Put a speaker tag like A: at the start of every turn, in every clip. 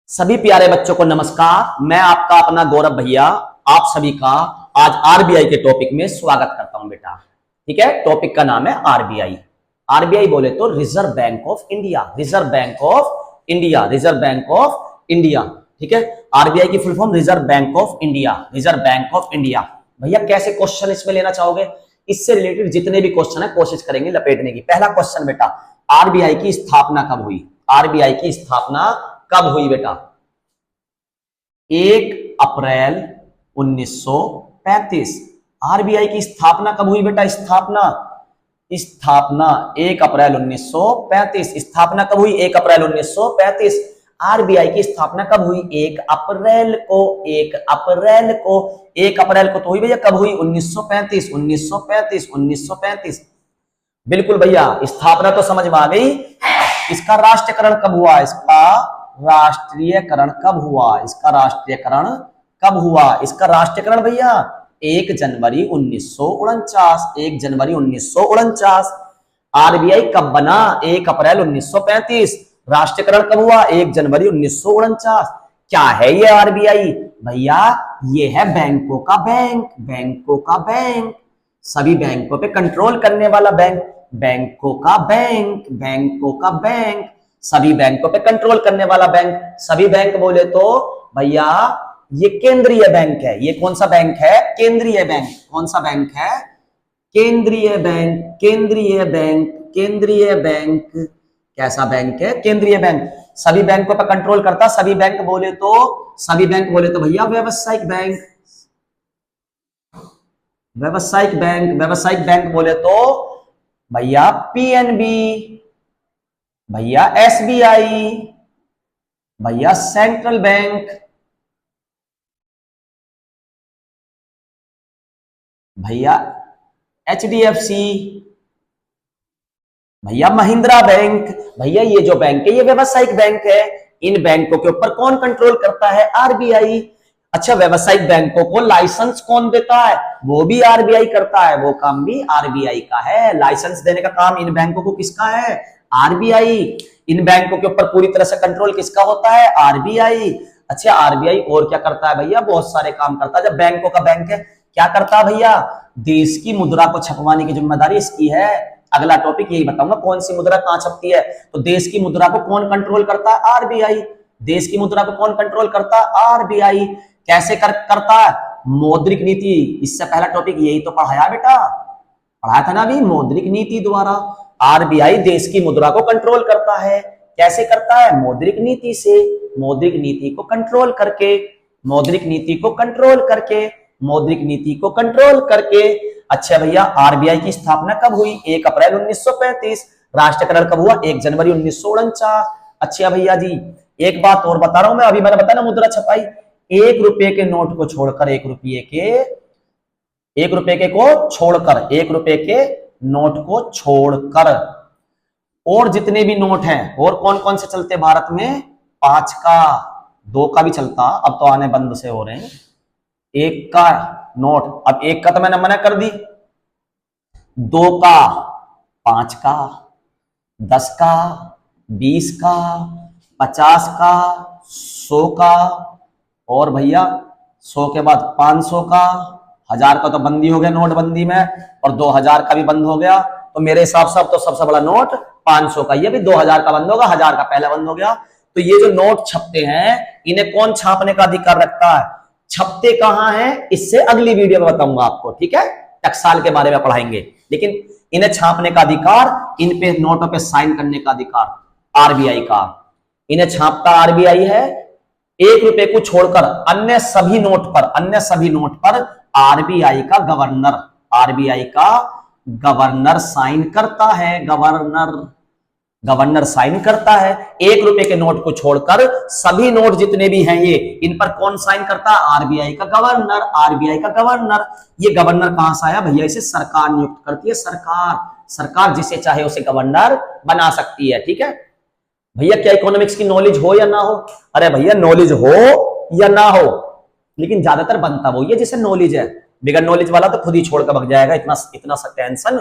A: सभी प्यारे बच्चों को नमस्कार। मैं आपका अपना गौरव भैया आप सभी का आज आरबीआई के टॉपिक में स्वागत करता हूं बेटा। ठीक है, टॉपिक का नाम है आरबीआई। आरबीआई बोले तो reserve bank of India, reserve bank of India, reserve bank of India. ठीक है, आरबीआई की full form reserve bank of India, reserve bank of India. भैया कैसे क्वेश्चन इसमें लेना चाहोगे? इससे रिलेटेड जितने भी क्वेश्चन है कोशिश करेंगे लपेटने की। पहला क्वेश्चन बेटा, आरबीआई की स्थापना कब हुई? आरबीआई की स्थापना कब हुई बेटा? 1 अप्रैल 1935। आरबीआई की स्थापना कब हुई बेटा? स्थापना 1 अप्रैल 1935। स्थापना कब हुई? 1 अप्रैल 1935। आरबीआई की स्थापना कब हुई? 1 अप्रैल को। 1 अप्रैल को, 1 अप्रैल को तो हुई भैया। कब हुई? 1935, 1935, 1935। बिल्कुल भैया, स्थापना तो समझ में आ गई। इसका राष्ट्रीयकरण कब हुआ? इसका राष्ट्रीयकरण कब हुआ? इसका राष्ट्रीयकरण कब हुआ? इसका राष्ट्रीयकरण भैया 1 जनवरी 1949, 1 जनवरी 1949। आरबीआई कब बना? 1 अप्रैल 1935। राष्ट्रीयकरण कब हुआ? 1 जनवरी 1949। क्या है ये आरबीआई? भैया ये है बैंकों का बैंक, बैंकों का बैंक, सभी बैंकों पे कंट्रोल करने वाला बैंक, बैंकों का बैंक, बैंकों का बैंक, सभी बैंकों पे कंट्रोल करने वाला बैंक। सभी बैंक बोले तो भैया ये केंद्रीय बैंक है। ये कौन सा बैंक है? केंद्रीय बैंक। कौन सा बैंक है? केंद्रीय बैंक, केंद्रीय बैंक, केंद्रीय बैंक। कैसा बैंक है? केंद्रीय बैंक। सभी बैंकों पर कंट्रोल करता। सभी बैंक बोले तो, सभी बैंक बोले तो भैया व्यावसायिक बैंक, व्यावसायिक बैंक, व्यावसायिक बैंक बोले तो भैया पीएनबी, भैया एसबीआई, भैया सेंट्रल बैंक, भैया एचडीएफसी, भैया महिंद्रा बैंक। भैया ये जो बैंक है ये व्यावसायिक बैंक है। इन बैंकों के ऊपर कौन कंट्रोल करता है? आरबीआई। अच्छा, व्यावसायिक बैंकों को लाइसेंस कौन देता है? वो भी आरबीआई करता है। वो काम भी आरबीआई का है। लाइसेंस देने का काम इन बैंकों को किसका है? आरबीआई। इन बैंकों के ऊपर पूरी तरह से कंट्रोल किसका होता है? आरबीआई। अच्छा, आरबीआई और क्या करता है भैया? बहुत सारे काम करता है। जब बैंकों का बैंक है, क्या करता है भैया? देश की मुद्रा को छपवाने की जिम्मेदारी इसकी है। अगला टॉपिक यही बताऊंगा, कौन सी मुद्रा कहां छपती है। तो देश की मुद्रा को कौन कंट्रोल करता है? आरबीआई। देश की मुद्रा को कौन कंट्रोल करता है? आरबीआई। कैसे करता है? मौद्रिक नीति। इससे पहला टॉपिक यही तो पढ़ाया बेटा, पढ़ाया था ना अभी, मौद्रिक नीति द्वारा। आरबीआई देश की मुद्रा को कंट्रोल करता है। कैसे करता है? मौद्रिक नीति से। मौद्रिक नीति को कंट्रोल करके, मौद्रिक नीति को कंट्रोल करके, मौद्रिक नीति को कंट्रोल करके। अच्छा भैया, आरबीआई की स्थापना कब हुई? 1 अप्रैल 1935। राष्ट्रीयकरण कब हुआ? 1 जनवरी 1949। अच्छा भैया जी, एक बात और बता रहा हूं मैं। अभी मैंने बताया ना मुद्रा छपाई, 1 रुपए के नोट को छोड़कर, 1 रुपये के, 1 रुपए के को छोड़कर, 1 रुपए के नोट को छोड़कर और जितने भी नोट हैं, और कौन कौन से चलते भारत में? 5 का, 2 का भी चलता, अब तो आने बंद से हो रहे हैं। 1 का नोट, अब 1 का तो मैंने मना कर दी, 2 का, 5 का, 10 का, 20 का, 50 का, 100 का, और भैया 100 के बाद 500 का, 1000 का तो बंदी हो गया नोटबंदी में, और 2000 का भी बंद हो गया। तो मेरे हिसाब से अब तो सबसे बड़ा नोट 500 का, ये भी 2000 का बंद होगा, 1000 का पहले बंद हो गया। तो ये जो नोट छपते हैं, इन्हें कौन छापने का अधिकार रखता है? छपते कहां हैं इससे अगली वीडियो में बताऊंगा आपको। ठीक है, टकसाल के बारे में पढ़ाएंगे, लेकिन इन्हें छापने का अधिकार, इन पे नोटों पे साइन करने का अधिकार आरबीआई का। इन्हें छापता आरबीआई है। 1 रुपए को छोड़कर अन्य सभी नोट पर, अन्य सभी नोट पर आरबीआई का गवर्नर, आरबीआई का गवर्नर साइन करता है। गवर्नर, गवर्नर साइन करता है। 1 रुपए के नोट को छोड़कर सभी नोट जितने भी हैं ये, इन पर कौन साइन करता है? आरबीआई का गवर्नर, आरबीआई का गवर्नर। ये गवर्नर कहां से आया भैया? इसे सरकार नियुक्त करती है। सरकार, सरकार जिसे चाहे उसे गवर्नर बना सकती है। ठीक है भैया, क्या इकोनॉमिक्स की नॉलेज हो या ना हो? अरे भैया नॉलेज हो या ना हो, लेकिन ज्यादातर बनता वो ये जिसे नॉलेज है। बिगर नॉलेज वाला तो खुद ही छोड़कर भग जाएगा। इतना इतना सा टेंशन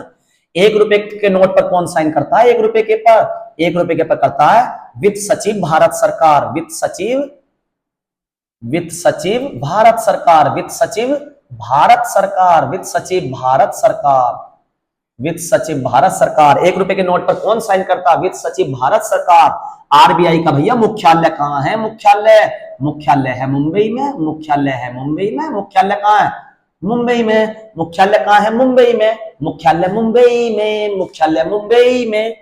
A: ₹1 के नोट पर कौन साइन करता है? ₹1 के पर, ₹1 के पर करता है वित्त सचिव भारत सरकार, वित्त सचिव भारत सरकार, वित्त सचिव भारत सरकार, वित्त सचिव भारत सरकार, वित्त सचिव भारत सरकार। ₹1 के नोट पर कौन साइन करता है? वित्त सचिव भारत सरकार। आरबीआई का भैया मुख्यालय कहां है? मुख्यालय है मुंबई में, मुख्यालय है मुंबई में, मुख्यालय कहां है? मुंबई में। मुख्यालय कहां है? मुंबई में, मुख्यालय मुंबई में, मुख्यालय मुंबई में।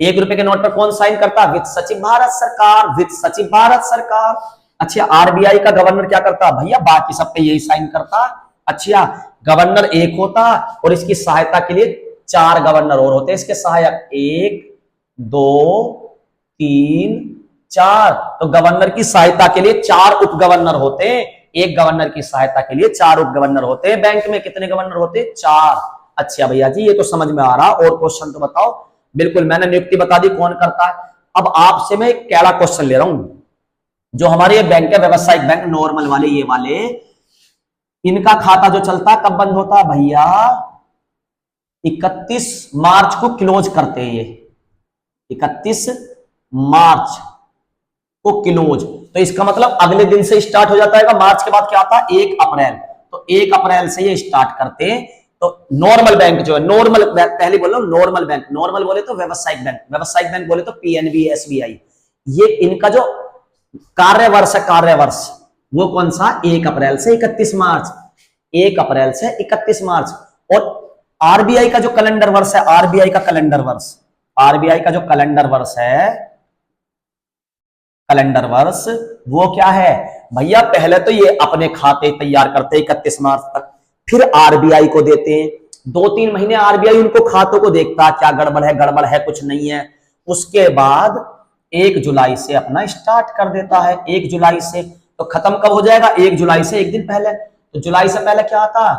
A: ₹1 के नोट पर कौन साइन करता है? वित्त सचिव भारत सरकार, वित्त सचिव भारत सरकार। अच्छा, आरबीआई का गवर्नर क्या करता? भैया बाकी सब पे यही साइन करता। अच्छा, गवर्नर एक होता और इसकी सहायता के लिए 4 गवर्नर और होते हैं इसके सहायक, 1 2 3 4। तो गवर्नर की सहायता के लिए 4 उप गवर्नर होते हैं, एक गवर्नर की सहायता के लिए 4 उप गवर्नर होते हैं। बैंक में कितने गवर्नर होते हैं? 4। अच्छा भैया जी, ये तो समझ में आ रहा। और क्वेश्चन तो बताओ। बिल्कुल, मैंने नियुक्ति बता दी कौन करता है। अब आपसे मैं एक कैड़ा क्वेश्चन ले रहा हूं। जो हमारे ये बैंक है, व्यवसायिक बैंक नॉर्मल वाले, ये वाले, इनका खाता जो चलता है कब बंद होता है भैया? 31 मार्च को क्लोज करते हैं ये, 31 मार्च को क्लोज। तो इसका मतलब अगले दिन से स्टार्ट हो जाता है। मार्च के बाद क्या आता है? 1 अप्रैल। तो 1 अप्रैल से ये स्टार्ट करते हैं। तो नॉर्मल बैंक जो है, नॉर्मल पहले बोल रहा हूं, नॉर्मल बैंक, नॉर्मल बोले तो व्यवसायिक बैंक, व्यवसायिक बैंक बोले तो पीएनबी, एसबीआई। ये इनका जो कार्यवर्ष है, कार्यवर्ष वो कौन सा? 1 अप्रैल से 31 मार्च, 1 अप्रैल से 31 मार्च। और आरबीआई का जो कैलेंडर वर्ष है, आरबीआई का कैलेंडर वर्ष, आरबीआई का जो कैलेंडर वर्ष है, कैलेंडर वर्ष वो क्या है भैया? पहले तो ये अपने खाते तैयार करते हैं 31 मार्च तक, फिर आरबीआई को देते हैं। 2-3 महीने आरबीआई उनको खातों को देखता है, क्या गड़बड़ है कुछ नहीं है। उसके बाद 1 जुलाई से अपना स्टार्ट कर देता है। 1 जुलाई से तो खत्म कब हो जाएगा? 1 जुलाई से एक दिन पहले। तो जुलाई से पहले क्या आता?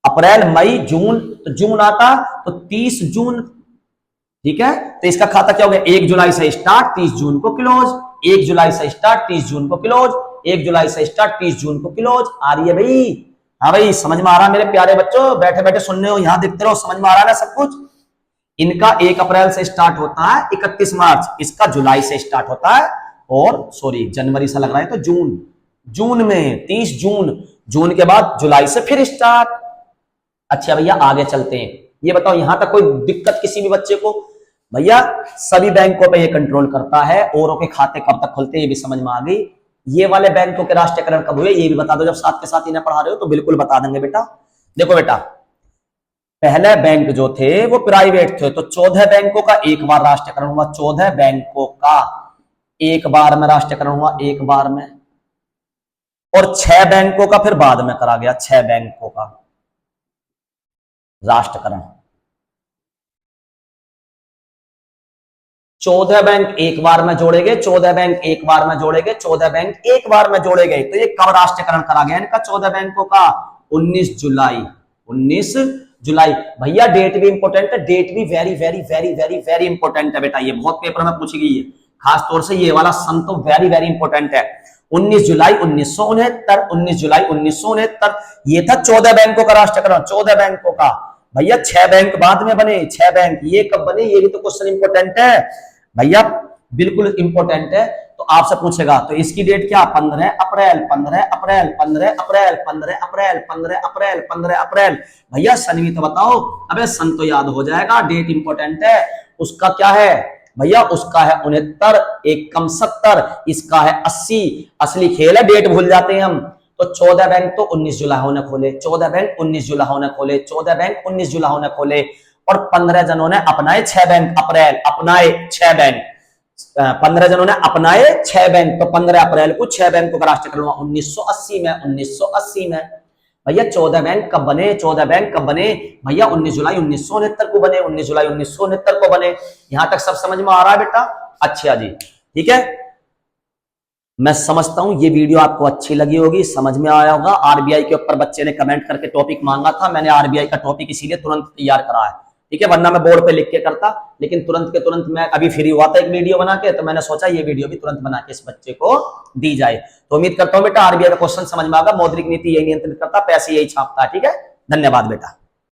A: अप्रैल, मई, जून। तो जून आता तो 30 जून, ठीक है। तो इसका खाता क्या हो गया? 1 जुलाई से स्टार्ट, 30 जून को क्लोज। 1 जुलाई से स्टार्ट, 30 जून को क्लोज। 1 जुलाई से स्टार्ट, 30 जून को क्लोज। आ रही है भाई? हाँ भाई, समझ में आ रहा मेरे प्यारे बच्चों? बैठे बैठे सुनने हो, यहां देखते रहो, समझ में आ रहा है ना सब कुछ? इनका 1 अप्रैल से स्टार्ट होता है 31 मार्च, इसका जुलाई से स्टार्ट होता है, और सॉरी जनवरी से लग रहा है तो जून में 30 जून, जून के बाद जुलाई से फिर स्टार्ट। अच्छा भैया आगे चलते हैं। ये बताओ यहां तक कोई दिक्कत किसी भी बच्चे को? भैया सभी बैंकों पे ये कंट्रोल करता है। औरों के खाते कब तक खुलते हैं ये भी समझ में आ गई। ये वाले बैंकों के राष्ट्रीयकरण कब हुए ये भी बता दो। जब साथ के साथ इन्हें पढ़ा रहे हो तो बिल्कुल बता देंगे बेटा। देखो बेटा, पहले बैंक जो थे वो प्राइवेट थे, तो 14 बैंकों का एक बार राष्ट्रीयकरण हुआ। 14 बैंकों का एक बार में राष्ट्रीयकरण हुआ, एक बार में। और 6 बैंकों का फिर बाद में करा गया, 6 बैंकों का राष्ट्रीयकरण। 14 बैंक एक बार में जोड़े गए, 14 बैंक एक बार में जोड़े गए, 14 बैंक एक बार में जोड़े गए। तो ये कब राष्ट्रीयकरण करा गया इनका 14 बैंकों का? 19 जुलाई। 19 जुलाई। भैया डेट भी इंपॉर्टेंट है, डेट भी very very very very very important है बेटा। ये बहुत पेपर में पूछी गई है, खास तौर से ये वाला सन तो वेरी वेरी इंपॉर्टेंट है। 19 जुलाई 1969, 19 जुलाई 1969 ये था 14 बैंकों का राष्ट्रीयकरण। 14 बैंकों का। भैया 6 बैंक बाद में बने, 6 बैंक ये कब बने ये भी तो क्वेश्चन इंपॉर्टेंट है भैया, बिल्कुल इंपॉर्टेंट है। तो आपसे पूछेगा तो इसकी डेट क्या? 15 अप्रैल, 15 अप्रैल, 15 अप्रैल, 15 अप्रैल, 15 अप्रैल, 15 अप्रैल। भैया सन भी तो बताओ। अबे सन तो याद हो जाएगा, डेट इंपॉर्टेंट है। उसका क्या है भैया? उसका है 69, एक कम 70, इसका है 80। असली खेल है, डेट भूल जाते हैं हम। तो 14 बैंक तो 19 जुलाई ने खोले, 14 बैंक 19 जुलाई ने खोले, 14 बैंक 19 जुलाई ने खोले। और 15 जनों ने अपनाए 6 बैंक, अप्रैल अपनाए 6 बैंक, 15 जनों ने अपनाए 6 बैंक। तो 15 अप्रैल को 6 बैंकों का राष्ट्रीयकरण हुआ 1980 में। 1980 में भैया 14 बैंक कब बने? 14 बैंक कब बने भैया? 19 जुलाई 1969 को बने, 19 जुलाई 1969 को बने। यहां तक सब समझ में आ रहा है बेटा? अच्छा जी, ठीक है। मैं समझता हूं ये वीडियो आपको अच्छी लगी होगी, समझ में आया होगा। आरबीआई के ऊपर बच्चे ने कमेंट करके टॉपिक मांगा था, मैंने आरबीआई का टॉपिक इसीलिए तुरंत तैयार करा है, ठीक है, वरना मैं बोर्ड पे लिख के करता। लेकिन तुरंत के तुरंत मैं अभी फ्री हुआ था एक वीडियो बना के, तो मैंने सोचा ये वीडियो भी तुरंत बना के इस बच्चे को दी जाए। तो उम्मीद करता हूं बेटा आरबीआई का क्वेश्चन समझ में आएगा। मौद्रिक नीति यही नियंत्रित करता, पैसे यही छापता है, ठीक है। धन्यवाद बेटा।